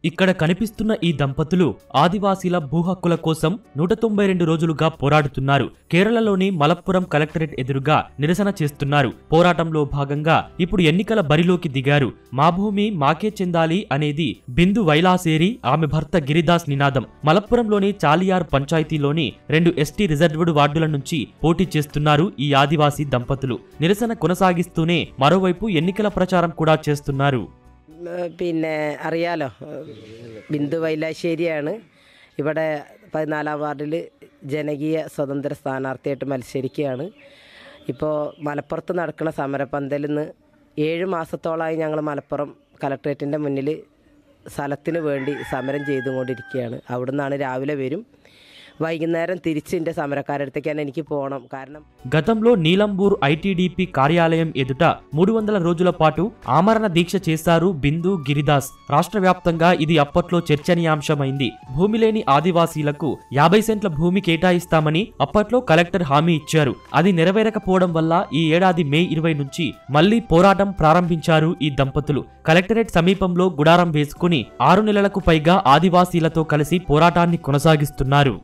ఇక్కడ కనిపిస్తున్న ఈ దంపతులు ఆదివాసీల భూ హక్కుల కోసం 192 రోజులుగా పోరాడుతున్నారు. కేరళలోని మలప్పురం కలెక్టరేట్ ఎదురుగా నిరసన చేస్తున్నారు. పోరాటంలో భాగంగా ఇప్పుడు ఎన్నికల బరిలోకి దిగారు. మా భూమి మాకే చెందాలి అనేది బిందు వైలాసేరి ఆమె భర్త గిరిదాస్ నినాదం. మలప్పురంలోని చాలియార్ పంచాయతీలోని 2 ఎస్టీ రిజర్వ్డ్ వార్డుల నుంచి పోటీ చేస్తున్నారు ഈ ఆదివాసీ దంపతులు. నిరసన కొనసాగిస్తూనే మరోవైపు ఎన్నికల ప్రచారం కూడా చేస్తున్నారు. പിന്നെ അറിയാലോ, ബിന്ദു വൈലാശ്ശേരിയാണ് ഇവിടെ 14ാം വാർഡിൽ ജനകീയ സ്വതന്ത്ര സ്ഥാനാർത്ഥിയായിട്ട് മത്സരിക്കുകയാണ്. ഇപ്പോൾ മലപ്പുറത്ത് നടക്കുന്ന സമരപന്തലിൽ നിന്ന് 7 മാസത്തോളമായി ഞങ്ങൾ മലപ്പുറം കലക്ട്രേറ്റിൻ്റെ മുന്നിൽ സ്ഥലത്തിന് വേണ്ടി സമരം ചെയ്തുകൊണ്ടിരിക്കുകയാണ്. അവിടെ നിന്നാണ് രാവിലെ വരും, വൈകുന്നേരം തിരിച്ച് എൻ്റെ സമരക്കാരടുത്തേക്കാണ് എനിക്ക് പോകണം. കാരണം గతంలో నీలంబూర్ ఐటీడీపీ కార్యాలయం ఎదుట 300 రోజుల పాటు ఆమరణ దీక్ష చేశారు బిందు, గిరిదాస్. రాష్ట్ర వ్యాప్తంగా ఇది అప్పట్లో చర్చనీయాంశమైంది. భూమి లేని ఆదివాసీలకు 50 సెంట్ల భూమి కేటాయిస్తామని అప్పట్లో కలెక్టర్ హామీ ఇచ్చారు. అది నెరవేరకపోవడం వల్ల ఈ ఏడాది మే 20 నుంచి మళ్లీ పోరాటం ప్రారంభించారు ఈ దంపతులు. కలెక్టరేట్ సమీపంలో గుడారం వేసుకుని 6 నెలలకు పైగా ఆదివాసీలతో కలిసి పోరాటాన్ని కొనసాగిస్తున్నారు.